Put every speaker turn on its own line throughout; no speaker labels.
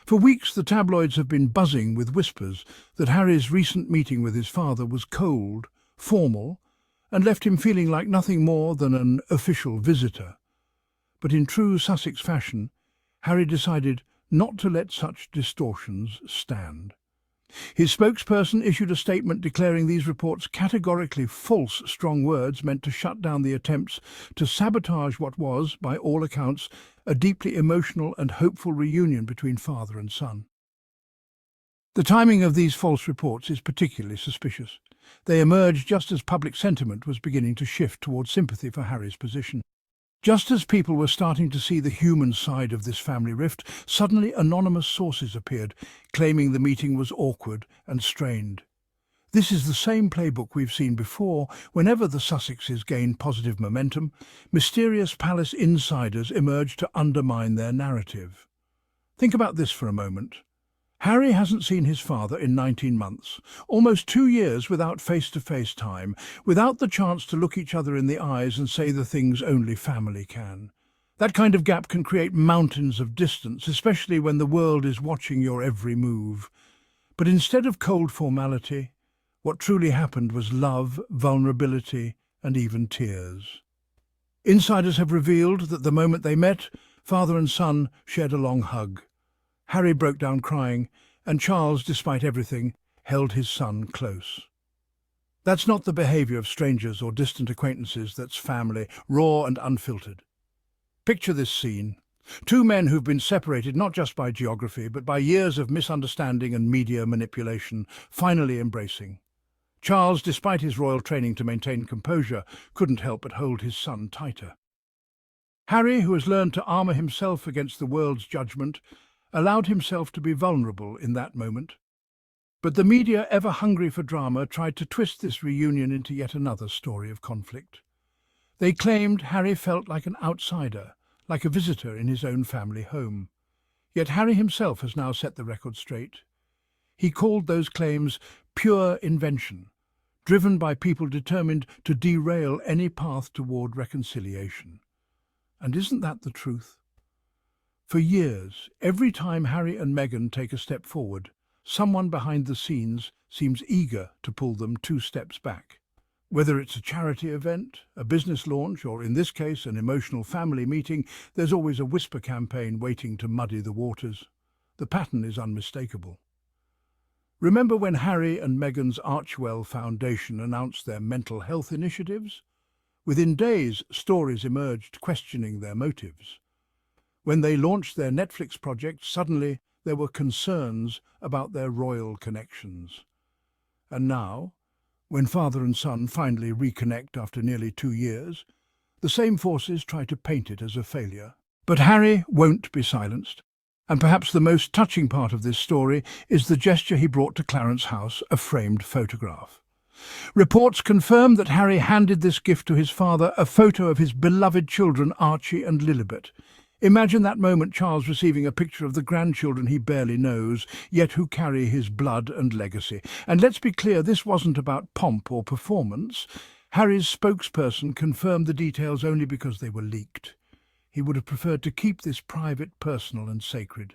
For weeks the tabloids have been buzzing with whispers that Harry's recent meeting with his father was cold, formal, and left him feeling like nothing more than an official visitor. But in true Sussex fashion, Harry decided not to let such distortions stand. His spokesperson issued a statement declaring these reports categorically false, strong words meant to shut down the attempts to sabotage what was, by all accounts, a deeply emotional and hopeful reunion between father and son. The timing of these false reports is particularly suspicious. They emerged just as public sentiment was beginning to shift towards sympathy for Harry's position. Just as people were starting to see the human side of this family rift, suddenly anonymous sources appeared, claiming the meeting was awkward and strained. This is the same playbook we've seen before. Whenever the Sussexes gained positive momentum, mysterious palace insiders emerged to undermine their narrative. Think about this for a moment. Harry hasn't seen his father in 19 months, almost 2 years without face-to-face time, without the chance to look each other in the eyes and say the things only family can. That kind of gap can create mountains of distance, especially when the world is watching your every move. But instead of cold formality, what truly happened was love, vulnerability, and even tears. Insiders have revealed that the moment they met, father and son shared a long hug. Harry broke down crying, and Charles, despite everything, held his son close. That's not the behaviour of strangers or distant acquaintances, that's family, raw and unfiltered. Picture this scene. 2 men who've been separated not just by geography, but by years of misunderstanding and media manipulation, finally embracing. Charles, despite his royal training to maintain composure, couldn't help but hold his son tighter. Harry, who has learned to armour himself against the world's judgment, allowed himself to be vulnerable in that moment. But the media, ever hungry for drama, tried to twist this reunion into yet another story of conflict. They claimed Harry felt like an outsider, like a visitor in his own family home. Yet Harry himself has now set the record straight. He called those claims pure invention, driven by people determined to derail any path toward reconciliation. And isn't that the truth? For years, every time Harry and Meghan take a step forward, someone behind the scenes seems eager to pull them 2 steps back. Whether it's a charity event, a business launch, or in this case an emotional family meeting, there's always a whisper campaign waiting to muddy the waters. The pattern is unmistakable. Remember when Harry and Meghan's Archwell Foundation announced their mental health initiatives? Within days, stories emerged questioning their motives. When they launched their Netflix project, suddenly there were concerns about their royal connections. And now, when father and son finally reconnect after nearly 2 years, the same forces try to paint it as a failure. But Harry won't be silenced. And perhaps the most touching part of this story is the gesture he brought to Clarence House, a framed photograph. Reports confirm that Harry handed this gift to his father, a photo of his beloved children Archie and Lilibet. Imagine that moment, Charles receiving a picture of the grandchildren he barely knows, yet who carry his blood and legacy. And let's be clear, this wasn't about pomp or performance. Harry's spokesperson confirmed the details only because they were leaked. He would have preferred to keep this private, personal and sacred.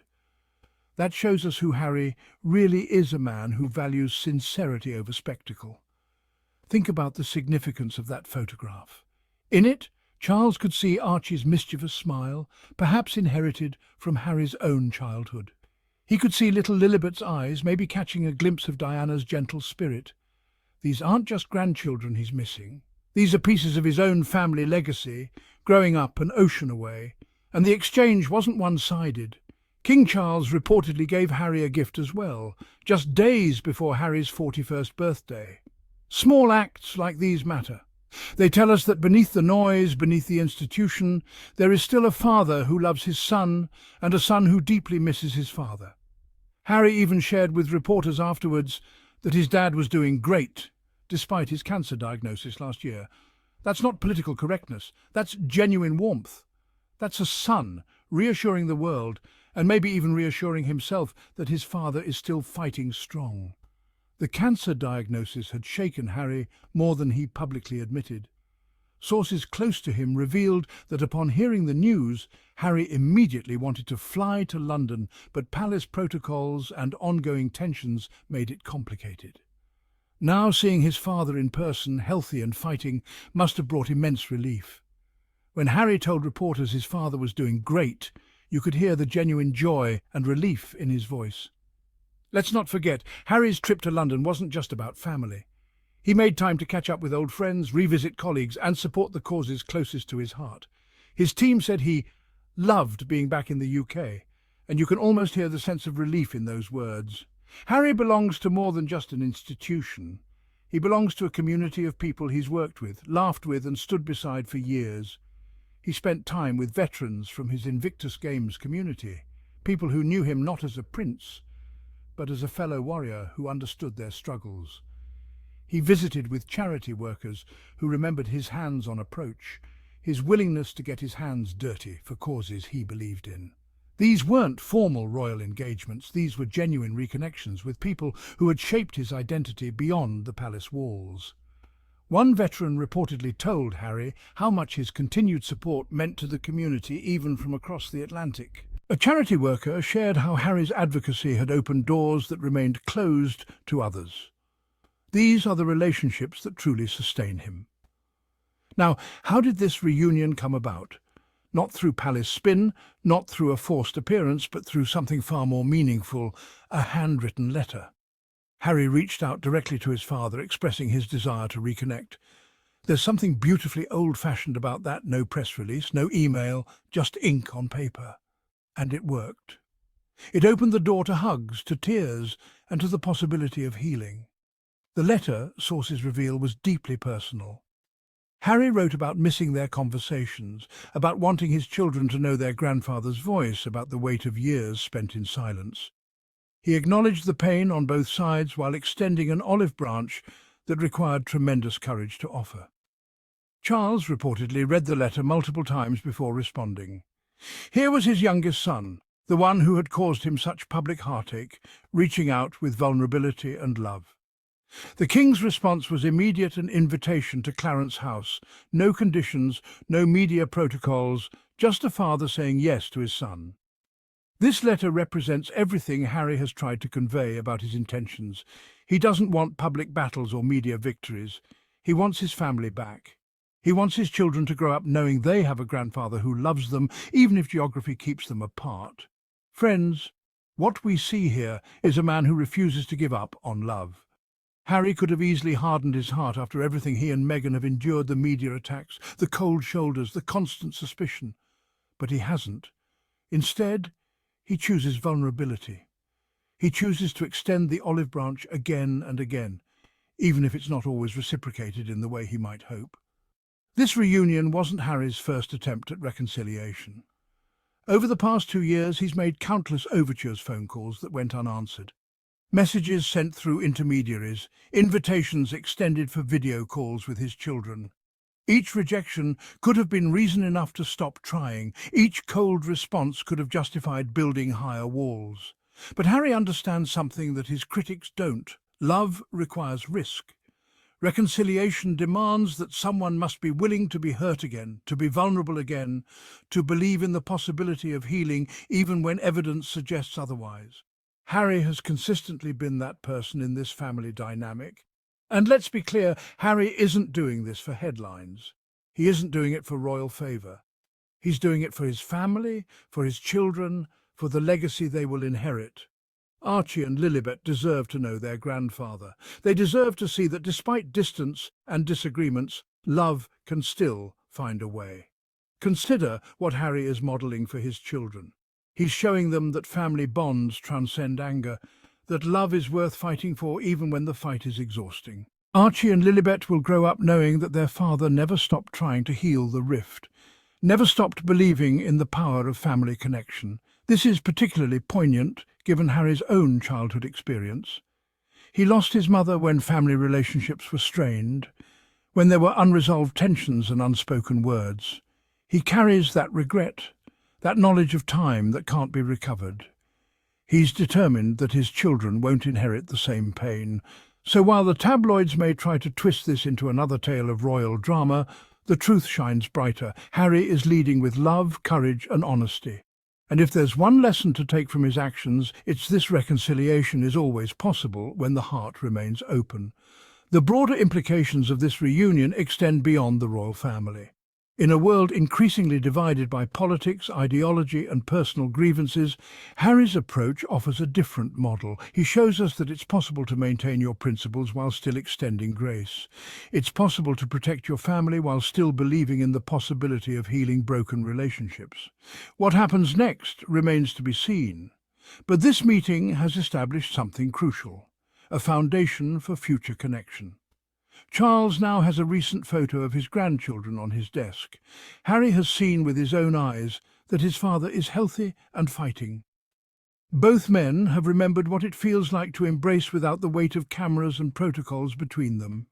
That shows us who Harry really is, a man who values sincerity over spectacle. Think about the significance of that photograph. In it, Charles could see Archie's mischievous smile, perhaps inherited from Harry's own childhood. He could see little Lilibet's eyes, maybe catching a glimpse of Diana's gentle spirit. These aren't just grandchildren he's missing. These are pieces of his own family legacy, growing up an ocean away. And the exchange wasn't one-sided. King Charles reportedly gave Harry a gift as well, just days before Harry's 41st birthday. Small acts like these matter. They tell us that beneath the noise, beneath the institution, there is still a father who loves his son and a son who deeply misses his father. Harry even shared with reporters afterwards that his dad was doing great, despite his cancer diagnosis last year. That's not political correctness, that's genuine warmth. That's a son reassuring the world, and maybe even reassuring himself, that his father is still fighting strong. The cancer diagnosis had shaken Harry more than he publicly admitted. Sources close to him revealed that upon hearing the news, Harry immediately wanted to fly to London, but palace protocols and ongoing tensions made it complicated. Now seeing his father in person, healthy and fighting, must have brought immense relief. When Harry told reporters his father was doing great, you could hear the genuine joy and relief in his voice. Let's not forget, Harry's trip to London wasn't just about family. He made time to catch up with old friends, revisit colleagues, and support the causes closest to his heart. His team said he loved being back in the UK, and you can almost hear the sense of relief in those words. Harry belongs to more than just an institution. He belongs to a community of people he's worked with, laughed with, and stood beside for years. He spent time with veterans from his Invictus Games community, people who knew him not as a prince, but as a fellow warrior who understood their struggles. He visited with charity workers who remembered his hands-on approach, his willingness to get his hands dirty for causes he believed in. These weren't formal royal engagements, these were genuine reconnections with people who had shaped his identity beyond the palace walls. One veteran reportedly told Harry how much his continued support meant to the community even from across the Atlantic. A charity worker shared how Harry's advocacy had opened doors that remained closed to others. These are the relationships that truly sustain him. Now, how did this reunion come about? Not through palace spin, not through a forced appearance, but through something far more meaningful, a handwritten letter. Harry reached out directly to his father, expressing his desire to reconnect. There's something beautifully old-fashioned about that, no press release, no email, just ink on paper. And it worked. It opened the door to hugs, to tears, and to the possibility of healing. The letter, sources reveal, was deeply personal. Harry wrote about missing their conversations, about wanting his children to know their grandfather's voice, about the weight of years spent in silence. He acknowledged the pain on both sides while extending an olive branch that required tremendous courage to offer. Charles reportedly read the letter multiple times before responding. Here was his youngest son, the one who had caused him such public heartache, reaching out with vulnerability and love. The King's response was immediate, an invitation to Clarence House. No conditions, no media protocols, just a father saying yes to his son. This letter represents everything Harry has tried to convey about his intentions. He doesn't want public battles or media victories. He wants his family back. He wants his children to grow up knowing they have a grandfather who loves them, even if geography keeps them apart. Friends, what we see here is a man who refuses to give up on love. Harry could have easily hardened his heart after everything he and Meghan have endured, the media attacks, the cold shoulders, the constant suspicion. But he hasn't. Instead, he chooses vulnerability. He chooses to extend the olive branch again and again, even if it's not always reciprocated in the way he might hope. This reunion wasn't Harry's first attempt at reconciliation. Over the past 2 years, he's made countless overtures phone calls that went unanswered. Messages sent through intermediaries, invitations extended for video calls with his children. Each rejection could have been reason enough to stop trying. Each cold response could have justified building higher walls. But Harry understands something that his critics don't. Love requires risk. Reconciliation demands that someone must be willing to be hurt again, to be vulnerable again, to believe in the possibility of healing even when evidence suggests otherwise. Harry has consistently been that person in this family dynamic. And let's be clear, Harry isn't doing this for headlines. He isn't doing it for royal favour. He's doing it for his family, for his children, for the legacy they will inherit. Archie and Lilibet deserve to know their grandfather. They deserve to see that despite distance and disagreements, love can still find a way. Consider what Harry is modelling for his children. He's showing them that family bonds transcend anger, that love is worth fighting for even when the fight is exhausting. Archie and Lilibet will grow up knowing that their father never stopped trying to heal the rift, never stopped believing in the power of family connection. This is particularly poignant given Harry's own childhood experience. He lost his mother when family relationships were strained, when there were unresolved tensions and unspoken words. He carries that regret, that knowledge of time that can't be recovered. He's determined that his children won't inherit the same pain. So while the tabloids may try to twist this into another tale of royal drama, the truth shines brighter. Harry is leading with love, courage, and honesty. And if there's one lesson to take from his actions, it's this: reconciliation is always possible when the heart remains open. The broader implications of this reunion extend beyond the royal family. In a world increasingly divided by politics, ideology, and personal grievances, Harry's approach offers a different model. He shows us that it's possible to maintain your principles while still extending grace. It's possible to protect your family while still believing in the possibility of healing broken relationships. What happens next remains to be seen. But this meeting has established something crucial: a foundation for future connection. Charles now has a recent photo of his grandchildren on his desk. Harry has seen with his own eyes that his father is healthy and fighting. Both men have remembered what it feels like to embrace without the weight of cameras and protocols between them.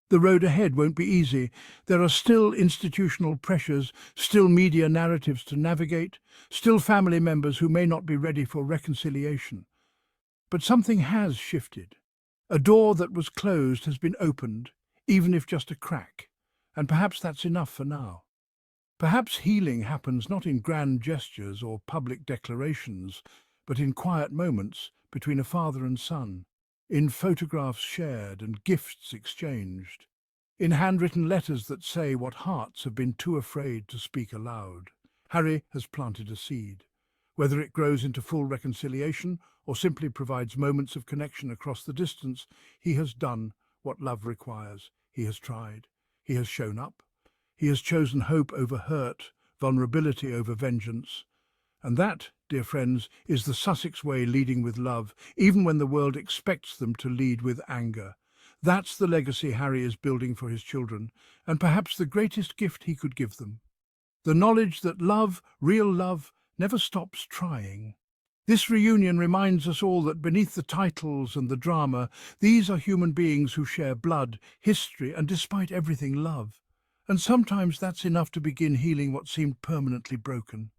The road ahead won't be easy. There are still institutional pressures, still media narratives to navigate, still family members who may not be ready for reconciliation. But something has shifted. A door that was closed has been opened, even if just a crack, and perhaps that's enough for now. Perhaps healing happens not in grand gestures or public declarations, but in quiet moments between a father and son, in photographs shared and gifts exchanged, in handwritten letters that say what hearts have been too afraid to speak aloud. Harry has planted a seed. Whether it grows into full reconciliation or simply provides moments of connection across the distance, he has done what love requires. He has tried. He has shown up. He has chosen hope over hurt, vulnerability over vengeance. And that, dear friends, is the Sussex way, leading with love, even when the world expects them to lead with anger. That's the legacy Harry is building for his children, and perhaps the greatest gift he could give them: the knowledge that love, real love, never stops trying. This reunion reminds us all that beneath the titles and the drama, these are human beings who share blood, history, and despite everything, love. And sometimes that's enough to begin healing what seemed permanently broken.